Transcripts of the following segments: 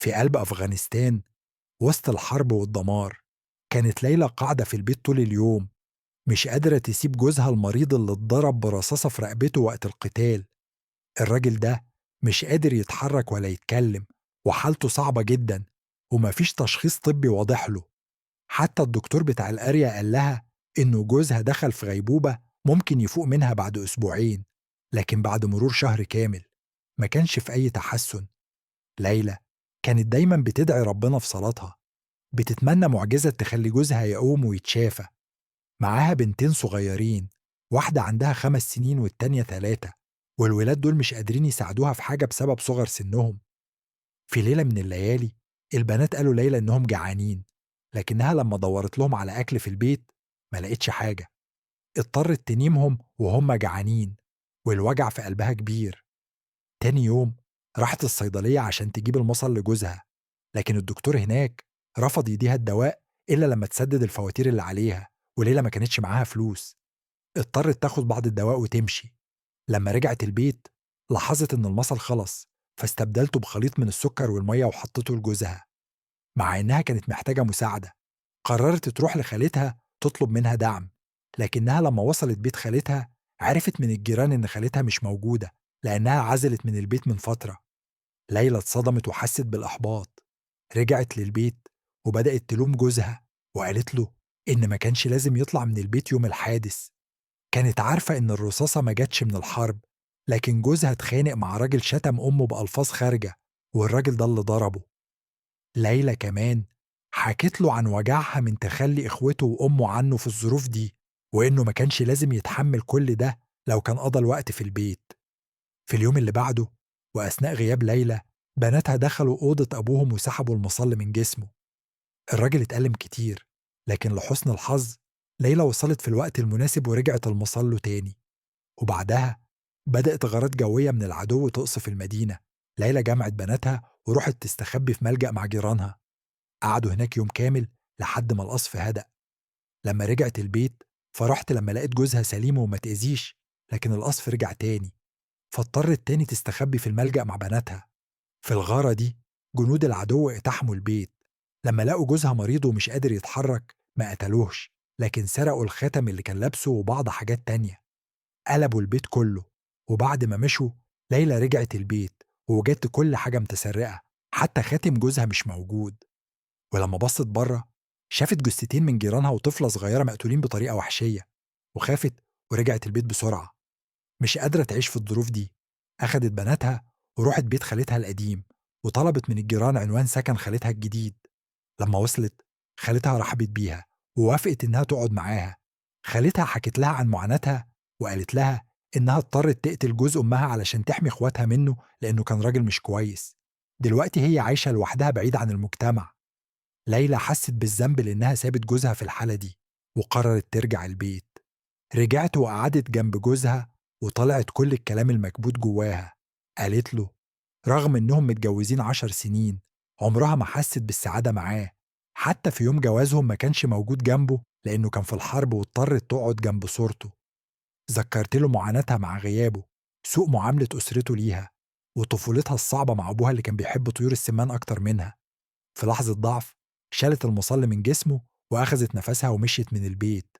في قلب أفغانستان وسط الحرب والدمار، كانت ليلى قاعدة في البيت طول اليوم، مش قادرة تسيب جوزها المريض اللي اتضرب برصاصة في رقبته وقت القتال. الراجل ده مش قادر يتحرك ولا يتكلم، وحالته صعبة جدا، ومفيش تشخيص طبي واضح له. حتى الدكتور بتاع القرية قال لها إنه جوزها دخل في غيبوبة ممكن يفوق منها بعد أسبوعين، لكن بعد مرور شهر كامل ما كانش في أي تحسن. ليلى كانت دايما بتدعي ربنا في صلاتها، بتتمنى معجزة تخلي جوزها يقوم ويتشافى. معاها بنتين صغيرين، واحدة عندها 5 سنين والتانية 3، والولاد دول مش قادرين يساعدوها في حاجة بسبب صغر سنهم. في ليلة من الليالي البنات قالوا ليلى إنهم جعانين، لكنها لما دورت لهم على أكل في البيت ما لقيتش حاجة. اضطرت تنيمهم وهم جعانين، والوجع في قلبها كبير. تاني يوم راحت الصيدلية عشان تجيب المصل لجوزها، لكن الدكتور هناك رفض يديها الدواء إلا لما تسدد الفواتير اللي عليها، وليلى ما كانتش معاها فلوس. اضطرت تاخد بعض الدواء وتمشي. لما رجعت البيت لاحظت إن المصل خلص، فاستبدلته بخليط من السكر والمية وحطته لجوزها. مع إنها كانت محتاجة مساعدة، قررت تروح لخالتها تطلب منها دعم، لكنها لما وصلت بيت خالتها عرفت من الجيران إن خالتها مش موجودة لأنها عزلت من البيت من فترة. ليلى اتصدمت وحست بالإحباط. رجعت للبيت وبدأت تلوم جوزها، وقالت له إن ما كانش لازم يطلع من البيت يوم الحادث. كانت عارفة إن الرصاصة ما جاتش من الحرب، لكن جوزها اتخانق مع راجل شتم أمه بألفاظ خارجة، والراجل ده اللي ضربه. ليلى كمان حكت له عن وجعها من تخلي إخوته وأمه عنه في الظروف دي، وإنه ما كانش لازم يتحمل كل ده لو كان قضى الوقت في البيت. في اليوم اللي بعده وأثناء غياب ليلى، بناتها دخلوا أوضة أبوهم وسحبوا المصل من جسمه. الراجل اتألم كتير، لكن لحسن الحظ ليلى وصلت في الوقت المناسب ورجعت المصل له تاني. وبعدها بدأت غارات جوية من العدو تقصف المدينة. ليلى جمعت بناتها وروحت تستخبي في ملجأ مع جيرانها. قعدوا هناك يوم كامل لحد ما القصف هدأ. لما رجعت البيت فرحت لما لقيت جوزها سليم وما تأذيش، لكن القصف رجع تاني، فاضطرت تاني تستخبي في الملجأ مع بناتها. في الغارة دي جنود العدو اقتحموا البيت. لما لقوا جوزها مريض ومش قادر يتحرك ما قتلوهش، لكن سرقوا الخاتم اللي كان لابسه وبعض حاجات تانية. قلبوا البيت كله. وبعد ما مشوا ليلى رجعت البيت ووجدت كل حاجة متسرقة، حتى خاتم جوزها مش موجود. ولما بصت بره شافت جثتين من جيرانها وطفلة صغيرة مقتولين بطريقة وحشية، وخافت ورجعت البيت بسرعة. مش قادرة تعيش في الظروف دي، أخدت بناتها وروحت بيت خالتها القديم، وطلبت من الجيران عنوان سكن خالتها الجديد. لما وصلت خالتها رحبت بيها ووافقت إنها تقعد معاها. خالتها حكت لها عن معاناتها، وقالت لها إنها اضطرت تقتل جوز أمها علشان تحمي إخواتها منه لأنه كان راجل مش كويس. دلوقتي هي عايشة لوحدها بعيد عن المجتمع. ليلى حست بالذنب لأنها سابت جوزها في الحالة دي، وقررت ترجع البيت. رجعت وقعدت جنب جوزها وطلعت كل الكلام المكبوت جواها. قالت له رغم إنهم متجوزين 10 سنين عمرها ما حست بالسعادة معاه. حتى في يوم جوازهم ما كانش موجود جنبه لأنه كان في الحرب واضطرت تقعد جنب صورته. ذكرت له معاناتها مع غيابه، سوء معاملة أسرته ليها، وطفولتها الصعبة مع أبوها اللي كان بيحب طيور السمان أكتر منها. في لحظة ضعف شالت المصل من جسمه وأخذت نفسها ومشيت من البيت.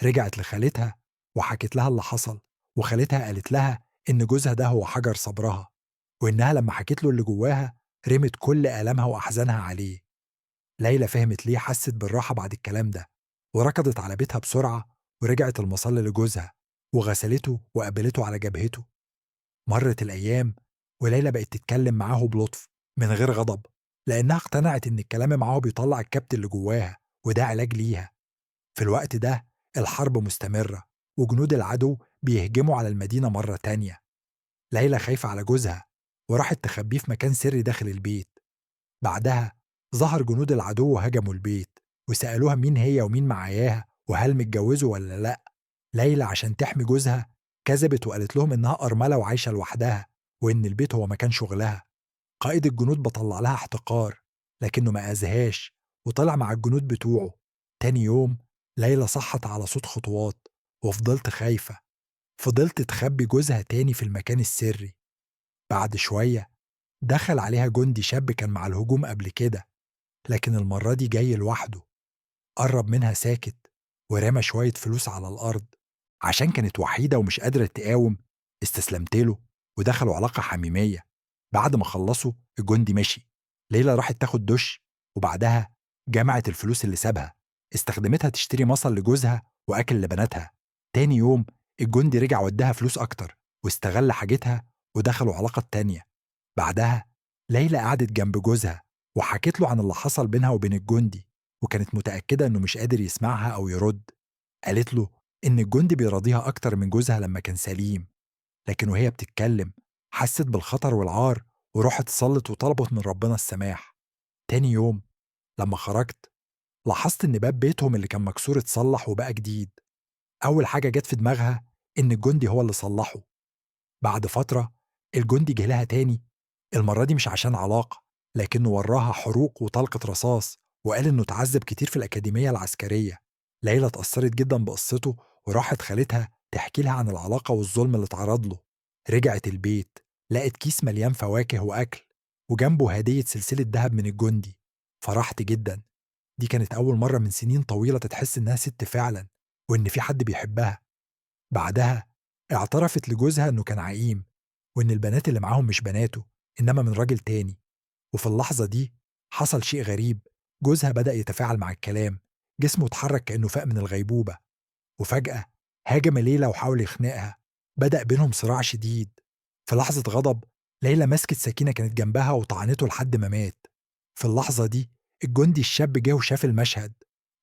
رجعت لخالتها وحكت لها اللي حصل، وخالتها قالت لها إن جوزها ده هو حجر صبرها، وإنها لما حكت له اللي جواها رمت كل آلامها وأحزانها عليه. ليلى فهمت ليه حست بالراحة بعد الكلام ده، وركضت على بيتها بسرعة ورجعت المصل لجوزها وغسلته وقبلته على جبهته. مرت الأيام وليلى بقت تتكلم معاه بلطف من غير غضب، لأنها اقتنعت إن الكلام معاه بيطلع الكبت اللي جواها، وده علاج ليها. في الوقت ده الحرب مستمرة وجنود العدو بيهجموا على المدينة مرة تانية. ليلى خايفة على جوزها وراحت تخبيه في مكان سري داخل البيت. بعدها ظهر جنود العدو وهجموا البيت وسألوها مين هي ومين معاياها وهل متجوزوا ولا لأ. ليلى عشان تحمي جوزها كذبت وقالت لهم إنها أرملة وعايشة لوحدها، وإن البيت هو مكان شغلها. قائد الجنود بطلع لها احتقار، لكنه ما أذهاش وطلع مع الجنود بتوعه. تاني يوم ليلى صحت على صوت خطوات وفضلت خايفة. فضلت تخبي جوزها تاني في المكان السري. بعد شوية دخل عليها جندي شاب كان مع الهجوم قبل كده، لكن المرة دي جاي لوحده. قرب منها ساكت ورمى شوية فلوس على الأرض. عشان كانت وحيدة ومش قادرة تقاوم، استسلمت له ودخلوا علاقة حميمية. بعد ما خلصوا الجندي مشي. ليلى راحت تاخد دش، وبعدها جمعت الفلوس اللي سابها، استخدمتها تشتري مصل لجوزها وأكل لبناتها. تاني يوم الجندي رجع وداها فلوس أكتر واستغل حاجتها، ودخلوا علاقة تانية. بعدها ليلى قعدت جنب جوزها وحكت له عن اللي حصل بينها وبين الجندي، وكانت متأكدة إنه مش قادر يسمعها أو يرد. قالت له إن الجندي بيراضيها أكتر من جوزها لما كان سليم، لكن وهي بتتكلم حست بالخطر والعار، وراحت صلت وطلبت من ربنا السماح. تاني يوم لما خرجت لاحظت إن باب بيتهم اللي كان مكسور اتصلح وبقى جديد. أول حاجة جت في دماغها إن الجندي هو اللي صلحه. بعد فترة الجندي جه لها تاني، المرة دي مش عشان علاقة، لكنه وراها حروق وطلقة رصاص، وقال إنه اتعذب كتير في الأكاديمية العسكرية. ليلى اتأثرت جدا بقصته وراحت خالتها تحكي لها عن العلاقة والظلم اللي اتعرض له. رجعت البيت لقت كيس مليان فواكه وأكل، وجنبه هدية سلسلة ذهب من الجندي. فرحت جدا. دي كانت أول مرة من سنين طويلة تتحس إنها ست فعلا، وإن في حد بيحبها. بعدها اعترفت لجوزها إنه كان عقيم، وإن البنات اللي معاهم مش بناته إنما من راجل تاني. وفي اللحظة دي حصل شيء غريب. جوزها بدأ يتفاعل مع الكلام، جسمه اتحرك كأنه فاق من الغيبوبة. وفجأة هاجم ليلى وحاول يخنقها. بدأ بينهم صراع شديد. في لحظة غضب ليلى مسكت سكينة كانت جنبها وطعنته لحد ما مات. في اللحظة دي الجندي الشاب جه وشاف المشهد.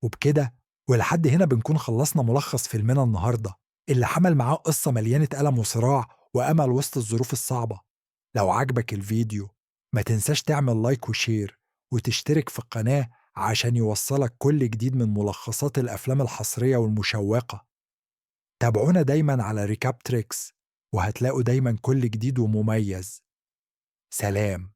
وبكده ولحد هنا بنكون خلصنا ملخص فيلمنا النهاردة، اللي حمل معاه قصة مليانة ألم وصراع وأمل وسط الظروف الصعبة. لو عجبك الفيديو ما تنساش تعمل لايك وشير وتشترك في القناة عشان يوصلك كل جديد من ملخصات الأفلام الحصرية والمشوقة. تابعونا دايما على ريكاب تريكس، وهتلاقوا دايما كل جديد ومميز. سلام.